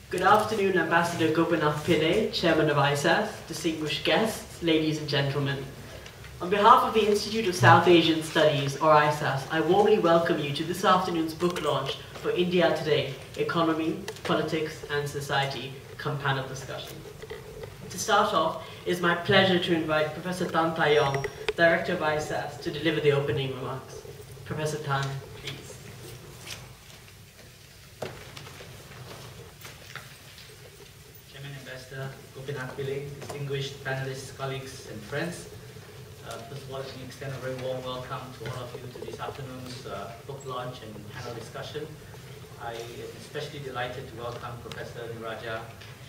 Good afternoon, Ambassador Gopinath Pillai, Chairman of ISAS, distinguished guests, ladies and gentlemen. On behalf of the Institute of South Asian Studies, or ISAS, I warmly welcome you to this afternoon's book launch for India Today, Economy, Politics and Society, come panel discussion. To start off, it is my pleasure to invite Professor Tan Taeyong, Director of ISAS, to deliver the opening remarks. Professor Tan, please. Ambassador Gopinath Pillai, distinguished panelists, colleagues, and friends. First of all, let me extend a very warm welcome to all of you to this afternoon's book launch and panel discussion. I am especially delighted to welcome Professor Niraja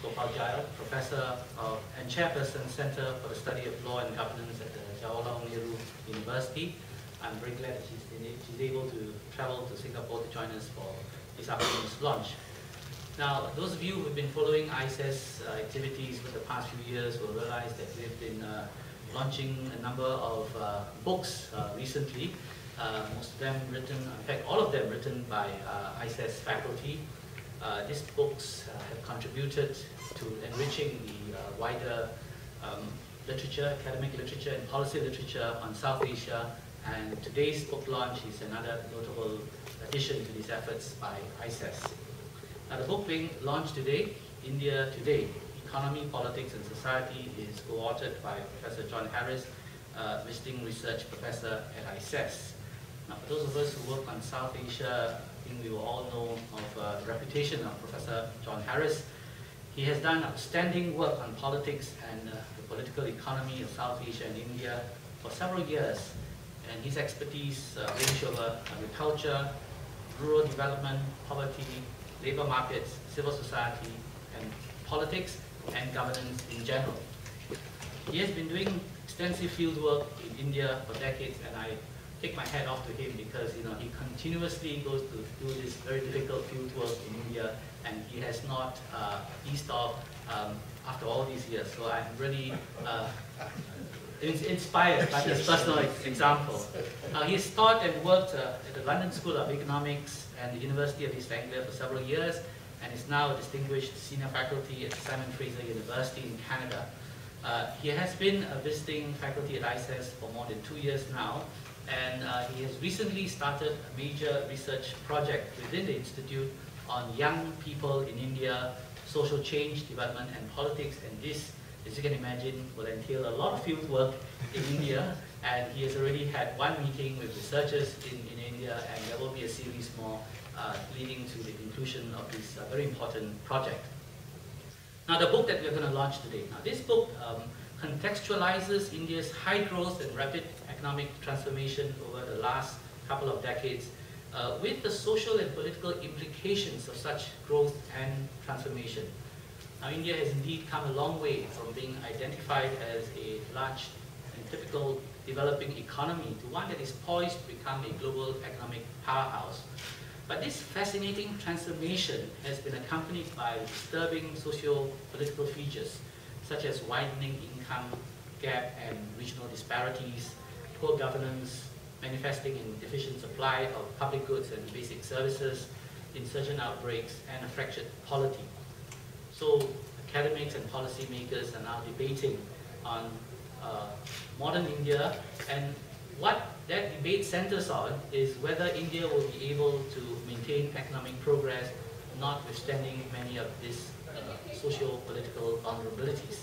Gopal Jayal, Professor and Chairperson, Center for the Study of Law and Governance at the Jawaharlal Nehru University. I'm very glad that she's able to travel to Singapore to join us for this afternoon's launch. Now, those of you who have been following ISAS activities for the past few years will realize that we've been launching a number of books recently, most of them written, in fact all of them written by ISAS faculty. These books have contributed to enriching the wider literature, academic literature and policy literature on South Asia, and today's book launch is another notable addition to these efforts by ISAS. Now, the book being launched today, India Today, Economy, Politics and Society, is co-authored by Professor John Harris, visiting research professor at ISAS. Now, for those of us who work on South Asia, I think we will all know of the reputation of Professor John Harris. He has done outstanding work on politics and the political economy of South Asia and India for several years, and his expertise range over agriculture, rural development, poverty, labor markets, civil society, and politics and governance in general. He has been doing extensive field work in India for decades, and I take my hat off to him because he continuously goes to do this very difficult field work in India, and he has not eased off after all these years. So I'm really inspired by his personal example. He's taught and worked at the London School of Economics and the University of East Anglia for several years, and is now a distinguished senior faculty at Simon Fraser University in Canada. He has been a visiting faculty at ISAS for more than 2 years now, and he has recently started a major research project within the Institute on young people in India, social change, development and politics, and this, as you can imagine, will entail a lot of field work in India, and he has already had one meeting with researchers in India, and there will be a series more leading to the conclusion of this very important project. Now, the book that we're going to launch today. Now, this book contextualizes India's high growth and rapid economic transformation over the last couple of decades with the social and political implications of such growth and transformation. Now, India has indeed come a long way from being identified as a large and typical developing economy to one that is poised to become a global economic powerhouse. But this fascinating transformation has been accompanied by disturbing socio-political features, such as widening income gap and regional disparities, poor governance, manifesting in deficient supply of public goods and basic services, insurgent outbreaks, and a fractured polity. So academics and policymakers are now debating on modern India, and what that debate centers on is whether India will be able to maintain economic progress notwithstanding many of these socio-political vulnerabilities.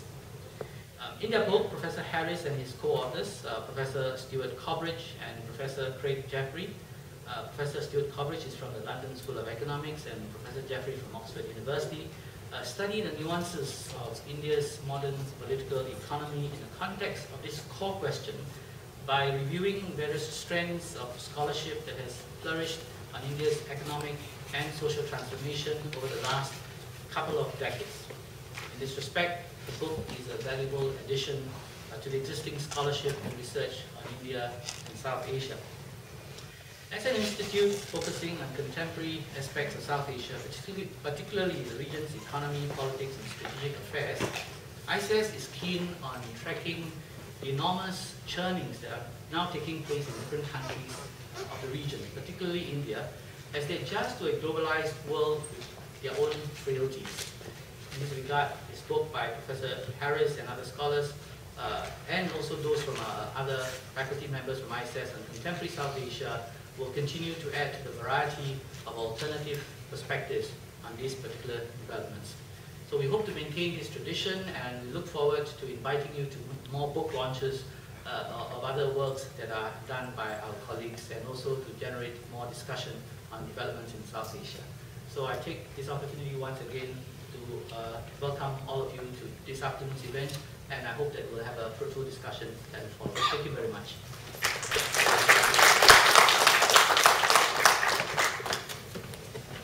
In their book, Professor Harris and his co-authors, Professor Stuart Cobridge and Professor Craig Jeffrey. Professor Stuart Cobridge is from the London School of Economics and Professor Jeffrey from Oxford University, study the nuances of India's modern political economy in the context of this core question by reviewing various strands of scholarship that has flourished on India's economic and social transformation over the last couple of decades. In this respect, the book is a valuable addition to the existing scholarship and research on India and South Asia. As an institute focusing on contemporary aspects of South Asia, particularly the region's economy, politics, and strategic affairs, ISAS is keen on tracking the enormous churnings that are now taking place in different countries of the region, particularly India, as they adjust to a globalized world with their own frailties. in this regard, this book by Professor Harris and other scholars, and also those from other faculty members from ISAS and contemporary South Asia, will continue to add to the variety of alternative perspectives on these particular developments. So we hope to maintain this tradition, and we look forward to inviting you to more book launches of other works that are done by our colleagues, and also to generate more discussion on developments in South Asia. So I take this opportunity once again to welcome all of you to this afternoon's event, and I hope that we'll have a fruitful discussion that follows. Thank you very much.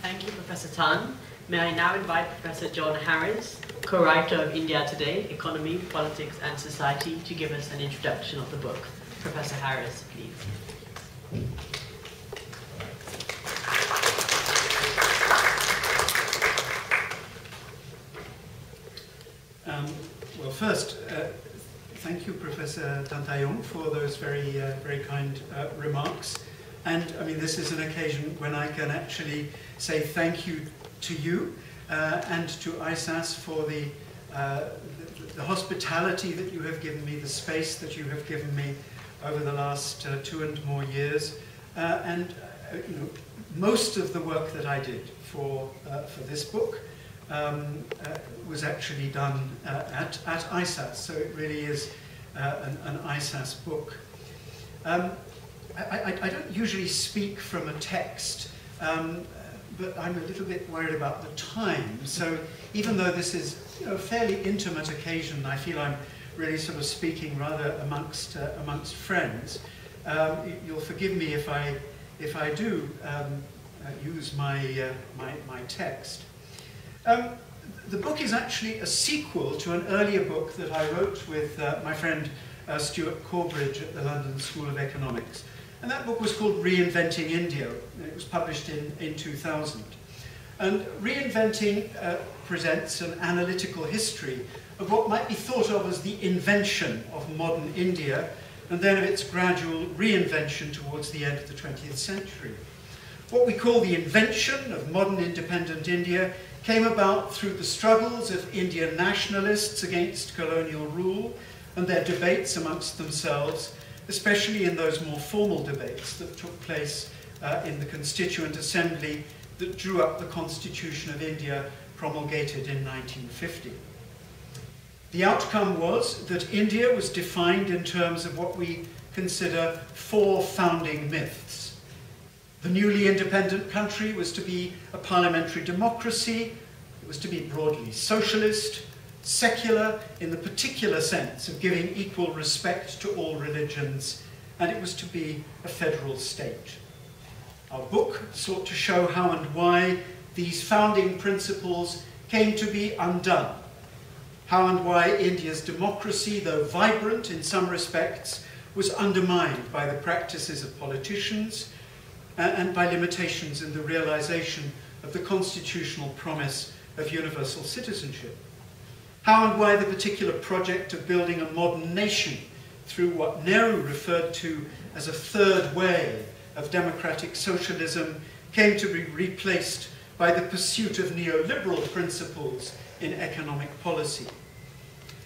Thank you, Professor Tan. May I now invite Professor John Harris, co-writer of India Today, Economy, Politics and Society, to give us an introduction of the book. Professor Harris, please. Well, first, thank you, Professor Tantayong, for those very, very kind remarks. And I mean, this is an occasion when I can actually say thank you to you and to ISAS for the hospitality that you have given me, the space that you have given me over the last 2 and more years. You know, most of the work that I did for this book was actually done at ISAS, so it really is an ISAS book. I don't usually speak from a text, but I'm a little bit worried about the time. So even though this is, you know, a fairly intimate occasion, I feel I'm really sort of speaking rather amongst friends. You'll forgive me if I do use my text. The book is actually a sequel to an earlier book that I wrote with my friend Stuart Corbridge at the London School of Economics. And that book was called Reinventing India. It was published in 2000. And Reinventing presents an analytical history of what might be thought of as the invention of modern India, and then of its gradual reinvention towards the end of the 20th century. What we call the invention of modern independent India came about through the struggles of Indian nationalists against colonial rule and their debates amongst themselves, especially in those more formal debates that took place in the Constituent Assembly that drew up the Constitution of India promulgated in 1950. The outcome was that India was defined in terms of what we consider 4 founding myths. The newly independent country was to be a parliamentary democracy, it was to be broadly socialist, secular in the particular sense of giving equal respect to all religions, and it was to be a federal state. Our book sought to show how and why these founding principles came to be undone, how and why India's democracy, though vibrant in some respects, was undermined by the practices of politicians and by limitations in the realization of the constitutional promise of universal citizenship. How and why the particular project of building a modern nation through what Nehru referred to as a third way of democratic socialism came to be replaced by the pursuit of neoliberal principles in economic policy.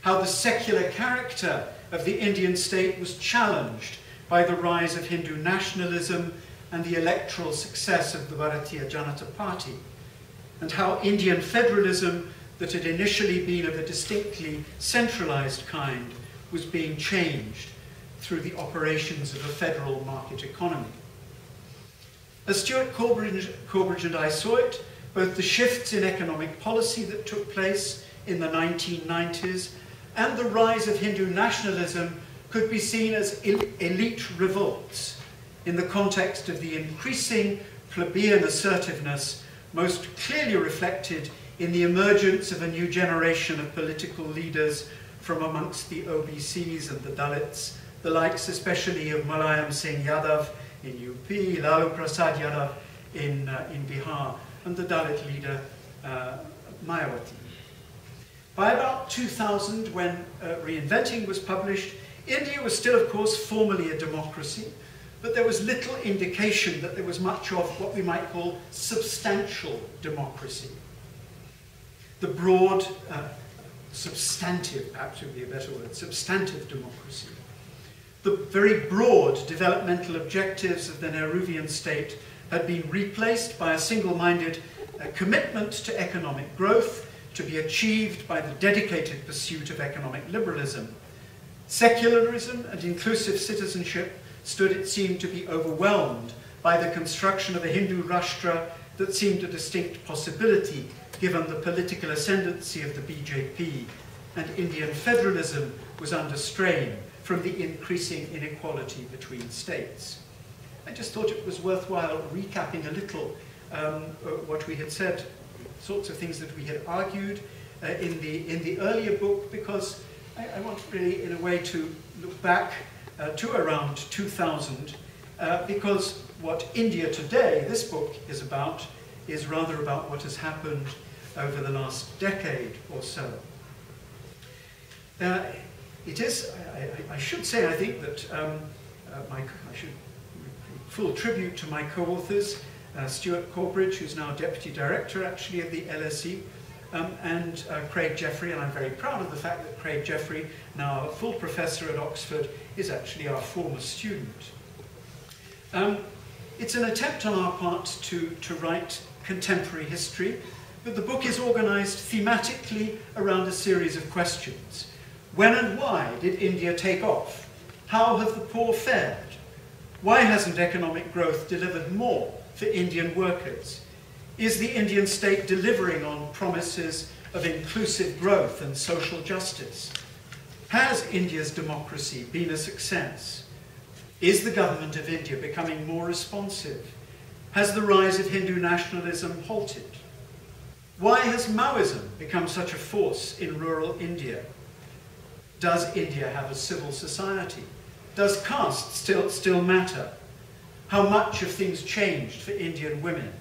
How the secular character of the Indian state was challenged by the rise of Hindu nationalism and the electoral success of the Bharatiya Janata Party, and how Indian federalism that had initially been of a distinctly centralized kind was being changed through the operations of a federal market economy. As Stuart Corbridge and I saw it, both the shifts in economic policy that took place in the 1990s and the rise of Hindu nationalism could be seen as elite revolts in the context of the increasing plebeian assertiveness most clearly reflected in the emergence of a new generation of political leaders from amongst the OBCs and the Dalits, the likes especially of Mulayam Singh Yadav in UP, Lalu Prasad Yadav in Bihar, and the Dalit leader Mayawati. By about 2000, when Reinventing was published, India was still, of course, formally a democracy, but there was little indication that there was much of what we might call substantial democracy. the broad, substantive, perhaps would be a better word, substantive democracy. The very broad developmental objectives of the Nehruvian state had been replaced by a single-minded commitment to economic growth to be achieved by the dedicated pursuit of economic liberalism. Secularism and inclusive citizenship stood, it seemed, to be overwhelmed by the construction of a Hindu Rashtra that seemed a distinct possibility given the political ascendancy of the BJP, and Indian federalism was under strain from the increasing inequality between states. I just thought it was worthwhile recapping a little what we had said, sorts of things that we had argued in the earlier book, because I want really, in a way, to look back to around 2000, because what India Today, this book, is rather about what has happened over the last decade or so. It is, I should say, I think that I should full tribute to my co-authors, Stuart Corbridge, who's now Deputy Director, actually, of the LSE, and Craig Jeffrey, and I'm very proud of the fact that Craig Jeffrey, now a full professor at Oxford, is actually our former student. It's an attempt on our part to write contemporary history, but the book is organised thematically around a series of questions. When and why did India take off? How have the poor fared? Why hasn't economic growth delivered more for Indian workers? Is the Indian state delivering on promises of inclusive growth and social justice? Has India's democracy been a success? Is the government of India becoming more responsive? Has the rise of Hindu nationalism halted? Why has Maoism become such a force in rural India? Does India have a civil society? Does caste still matter? How much have things changed for Indian women?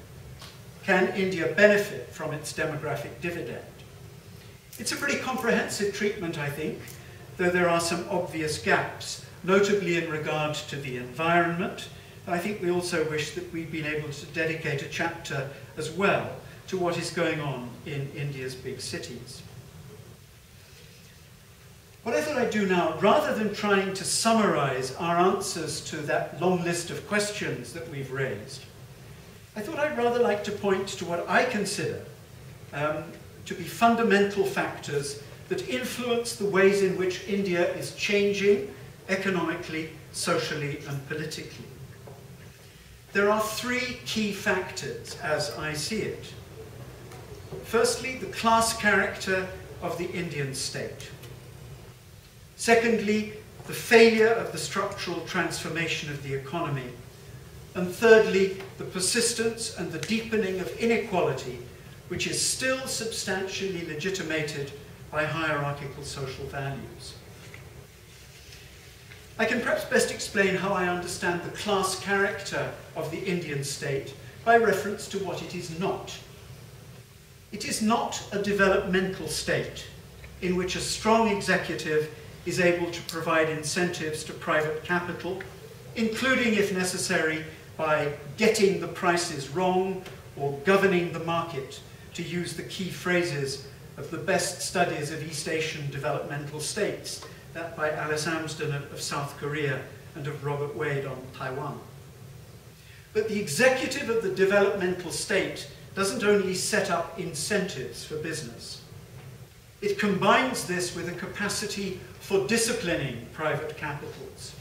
Can India benefit from its demographic dividend? It's a pretty comprehensive treatment, I think, though there are some obvious gaps, notably in regard to the environment. I think we also wish that we'd been able to dedicate a chapter as well to what is going on in India's big cities. What I thought I'd do now, rather than trying to summarize our answers to that long list of questions that we've raised, I thought I'd rather like to point to what I consider to be fundamental factors that influence the ways in which India is changing economically, socially, and politically. There are three key factors as I see it. Firstly, the class character of the Indian state. Secondly, the failure of the structural transformation of the economy. And thirdly, the persistence and the deepening of inequality, which is still substantially legitimated by hierarchical social values. I can perhaps best explain how I understand the class character of the Indian state by reference to what it is not. It is not a developmental state in which a strong executive is able to provide incentives to private capital, including, if necessary, by getting the prices wrong or governing the market, to use the key phrases of the best studies of East Asian developmental states, that by Alice Amsden of South Korea and of Robert Wade on Taiwan. But the executive of the developmental state doesn't only set up incentives for business. It combines this with a capacity for disciplining private capitals.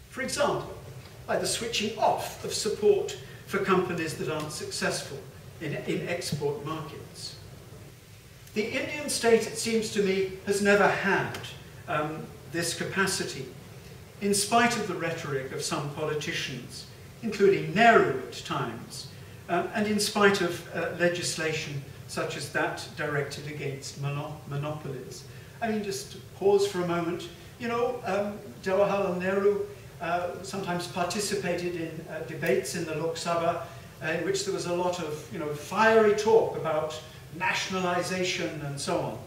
For example, by the switching off of support for companies that aren't successful in export markets. The Indian state, it seems to me, has never had this capacity, in spite of the rhetoric of some politicians, including Nehru at times, and in spite of legislation such as that directed against monopolies. I mean, just to pause for a moment, you know, Jawaharlal Nehru sometimes participated in debates in the Lok Sabha in which there was a lot of, you know, fiery talk about nationalization and so on.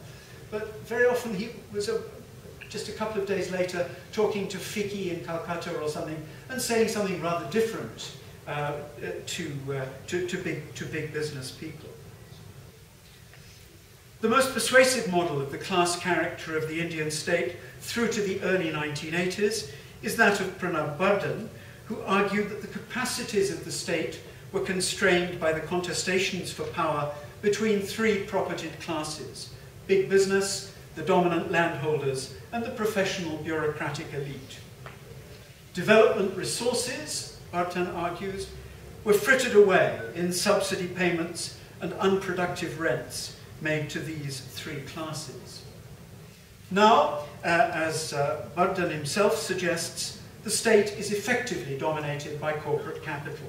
But very often he was just a couple of days later talking to Fiki in Calcutta or something and saying something rather different to big business people. The most persuasive model of the class character of the Indian state through to the early 1980s is that of Pranab Bardhan, who argued that the capacities of the state were constrained by the contestations for power between three propertied classes: big business, the dominant landholders, and the professional bureaucratic elite. Development resources, Bardhan argues, were frittered away in subsidy payments and unproductive rents made to these three classes. Now, as Bardhan himself suggests, the state is effectively dominated by corporate capital.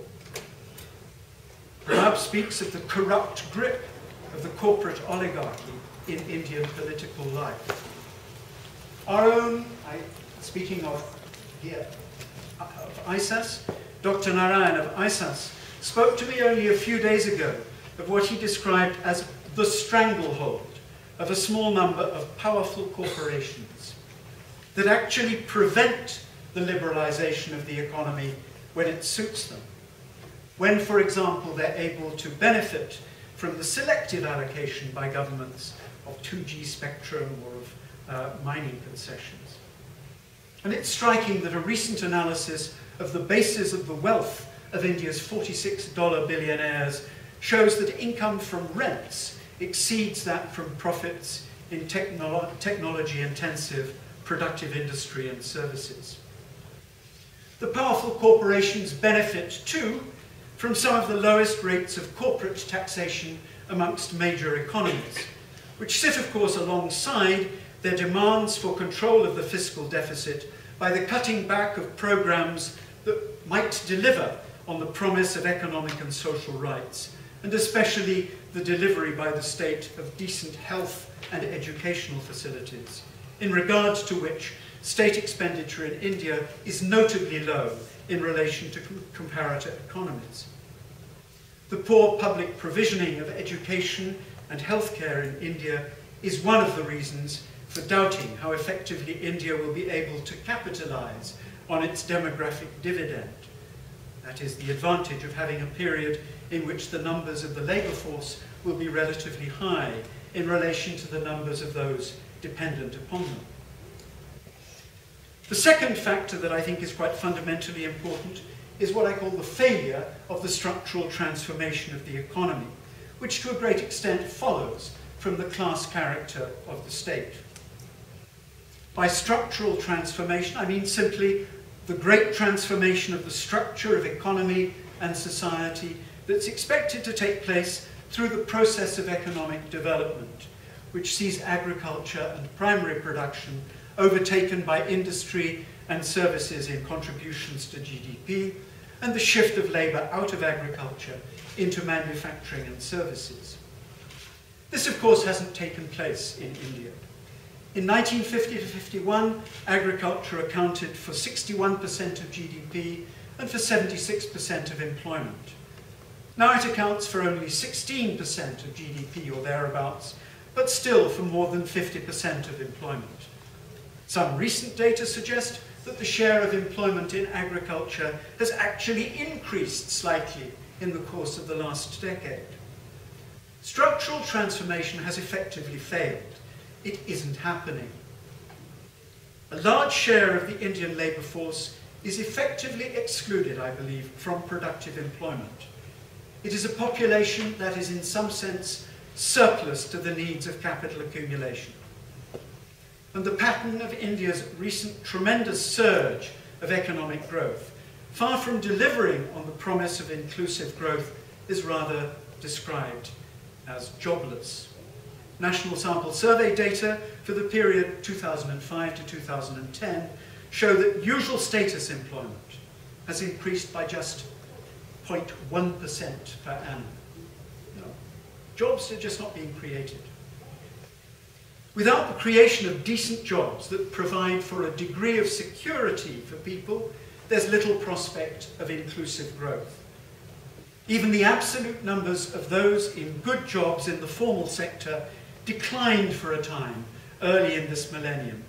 Pranab speaks of the corrupt grip of the corporate oligarchy in Indian political life. Our own, speaking of here, of ISAS, Dr. Narayan of ISAS spoke to me only a few days ago of what he described as the stranglehold of a small number of powerful corporations that actually prevent the liberalization of the economy when it suits them. When, for example, they're able to benefit from the selective allocation by governments of 2G spectrum or of mining concessions. And it's striking that a recent analysis of the basis of the wealth of India's $46 billionaires shows that income from rents exceeds that from profits in technology-intensive productive industry and services. The powerful corporations benefit, too, from some of the lowest rates of corporate taxation amongst major economies, which sit, of course, alongside their demands for control of the fiscal deficit by the cutting back of programs that might deliver on the promise of economic and social rights, and especially the delivery by the state of decent health and educational facilities, in regard to which state expenditure in India is notably low in relation to comparator economies. The poor public provisioning of education and healthcare in India is one of the reasons for doubting how effectively India will be able to capitalize on its demographic dividend. That is, the advantage of having a period in which the numbers of the labour force will be relatively high in relation to the numbers of those dependent upon them. The second factor that I think is quite fundamentally important is what I call the failure of the structural transformation of the economy, which to a great extent follows from the class character of the state. By structural transformation, I mean simply the great transformation of the structure of economy and society that's expected to take place through the process of economic development, which sees agriculture and primary production overtaken by industry and services in contributions to GDP, and the shift of labour out of agriculture into manufacturing and services. This, of course, hasn't taken place in India. In 1950 to 51, agriculture accounted for 61% of GDP and for 76% of employment. Now it accounts for only 16% of GDP or thereabouts, but still for more than 50% of employment. Some recent data suggest that the share of employment in agriculture has actually increased slightly in the course of the last decade. Structural transformation has effectively failed. It isn't happening. A large share of the Indian labour force is effectively excluded, I believe, from productive employment. It is a population that is in some sense surplus to the needs of capital accumulation. And the pattern of India's recent tremendous surge of economic growth, far from delivering on the promise of inclusive growth, is rather described as jobless. National Sample Survey data for the period 2005 to 2010 show that usual status employment has increased by just 0.1% per annum. Jobs are just not being created. Without the creation of decent jobs that provide for a degree of security for people, there's little prospect of inclusive growth. Even the absolute numbers of those in good jobs in the formal sector declined for a time early in this millennium,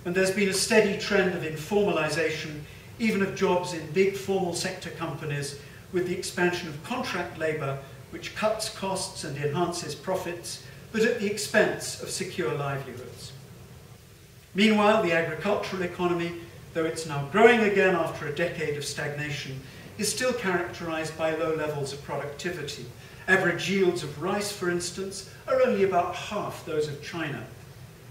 and there's been a steady trend of informalization even of jobs in big formal sector companies, with the expansion of contract labour, which cuts costs and enhances profits, but at the expense of secure livelihoods. Meanwhile, the agricultural economy, though it's now growing again after a decade of stagnation, is still characterized by low levels of productivity. Average yields of rice, for instance, are only about half those of China,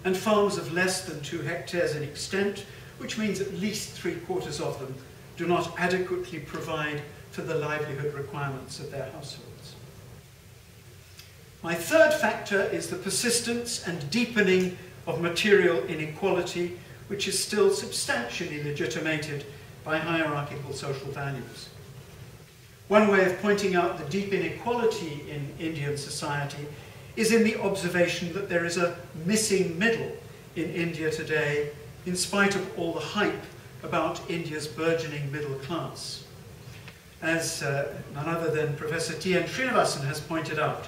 and farms of less than 2 hectares in extent, which means at least 3/4 of them, do not adequately provide for the livelihood requirements of their households. My third factor is the persistence and deepening of material inequality, which is still substantially legitimated by hierarchical social values. One way of pointing out the deep inequality in Indian society is in the observation that there is a missing middle in India today, in spite of all the hype about India's burgeoning middle class. As none other than Professor T.N. Srinivasan has pointed out,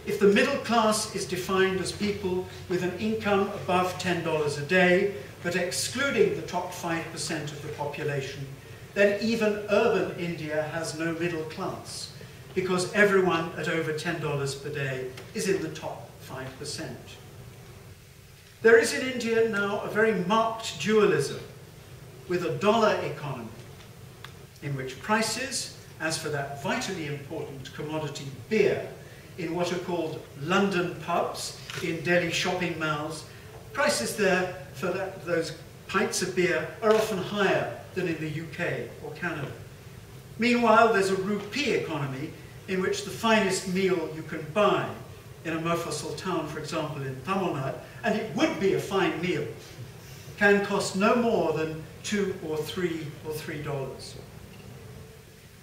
if the middle class is defined as people with an income above $10 a day, but excluding the top 5% of the population, then even urban India has no middle class, because everyone at over $10 per day is in the top 5%. There is in India now a very marked dualism with a dollar economy, in which prices, as for that vitally important commodity beer, in what are called London pubs, in Delhi shopping malls, prices there for those pints of beer are often higher than in the UK or Canada. Meanwhile, there's a rupee economy in which the finest meal you can buy in a Mofussil town, for example, in Tamil Nadu, and it would be a fine meal, can cost no more than $2 or $3.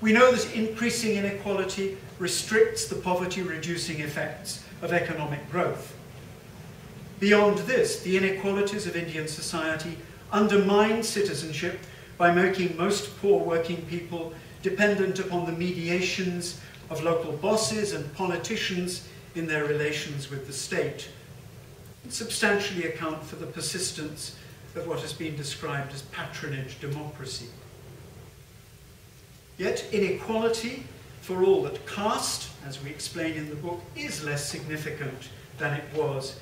We know that increasing inequality restricts the poverty-reducing effects of economic growth. Beyond this, the inequalities of Indian society undermine citizenship by making most poor working people dependent upon the mediations of local bosses and politicians in their relations with the state, and substantially account for the persistence of what has been described as patronage democracy. Yet inequality, for all that caste, as we explain in the book, is less significant than it was,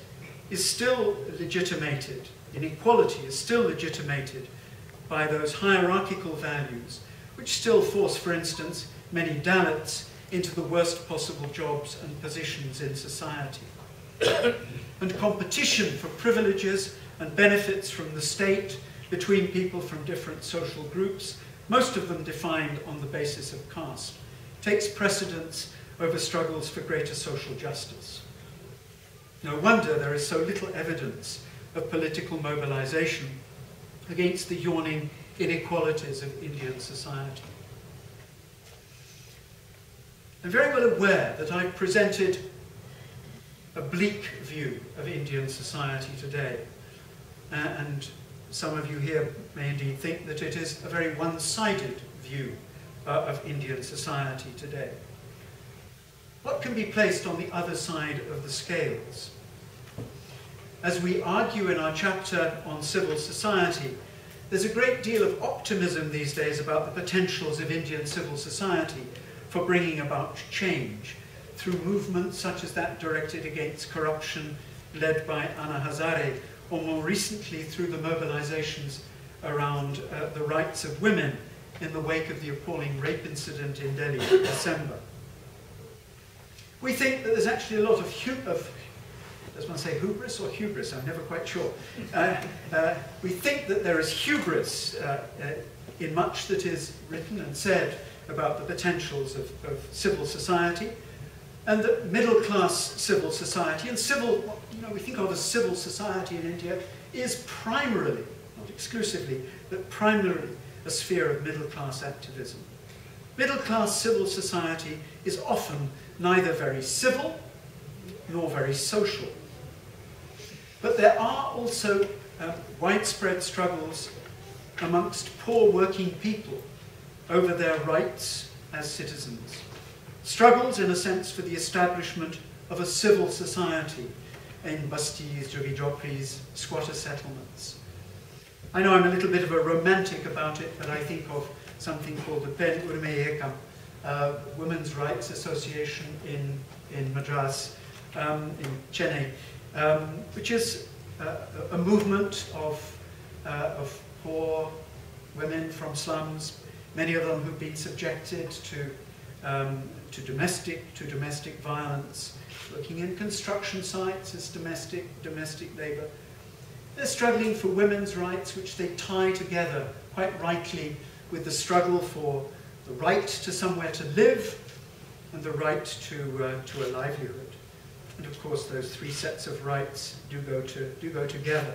is still legitimated. Inequality is still legitimated by those hierarchical values, which still force, for instance, many Dalits into the worst possible jobs and positions in society. And competition for privileges and benefits from the state between people from different social groups, most of them defined on the basis of caste, takes precedence over struggles for greater social justice. No wonder there is so little evidence of political mobilization against the yawning inequalities of Indian society. I'm very well aware that I've presented a bleak view of Indian society today, and some of you here may indeed think that it is a very one-sided view of Indian society today. What can be placed on the other side of the scales? As we argue in our chapter on civil society, there's a great deal of optimism these days about the potentials of Indian civil society for bringing about change through movements such as that directed against corruption led by Anna Hazare, or more recently through the mobilizations around the rights of women in the wake of the appalling rape incident in Delhi in December. We think that there's actually a lot of does one say hubris or hubris? I'm never quite sure. We think that there is hubris in much that is written and said about the potentials of civil society, and that middle-class civil society, and civil, we think of as civil society in India, is primarily, not exclusively, but primarily a sphere of middle-class activism. Middle-class civil society is often neither very civil nor very social. But there are also widespread struggles amongst poor working people over their rights as citizens. Struggles, in a sense, for the establishment of a civil society in bastis, joggi-jopris, squatter settlements. I know I'm a little bit of a romantic about it, but I think of something called the Pen Urme Ekam, Women's Rights Association in Madras, in Chennai, which is a movement of poor women from slums, many of them who've been subjected to domestic violence, working in construction sites as domestic labour. They're struggling for women's rights, which they tie together, quite rightly, with the struggle for the right to somewhere to live and the right to a livelihood. And of course, those three sets of rights do go together.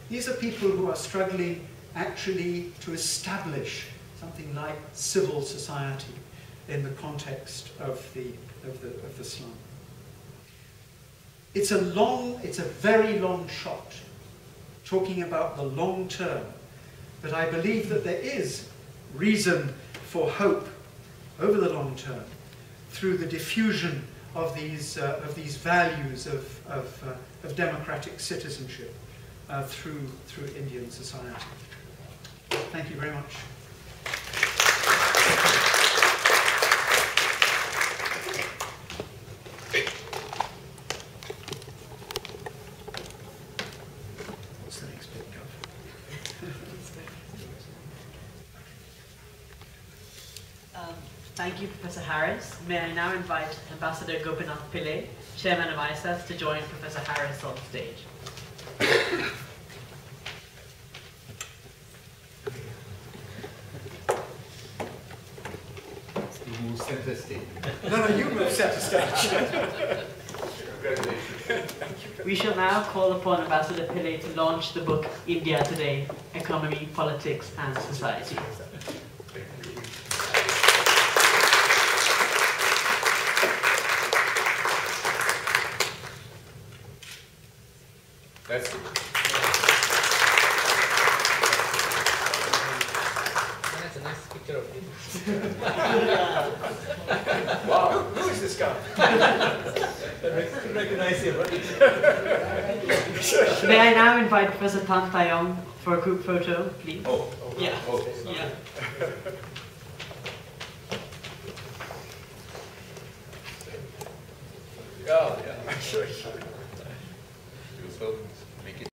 These are people who are struggling actually to establish something like civil society in the context of the slum. It's a very long shot, talking about the long term, but I believe that there is reason for hope over the long term through the diffusion of these values of democratic citizenship through Indian society. Thank you very much. What's the next bit, Thank you, Professor Harris. May I now invite Ambassador Gopinath Pillai, Chairman of ISAS, to join Professor Harris on stage. Move center stage. No, you move center stage. Congratulations. We shall now call upon Ambassador Pillai to launch the book India Today, Economy, Politics and Society. That's it. That's a nice picture of him. Wow, who is this guy? I recognize him, right? May I now invite Professor Pant Tayong for a group photo, please? Oh, Yeah. oh. Yeah. Yeah, yeah.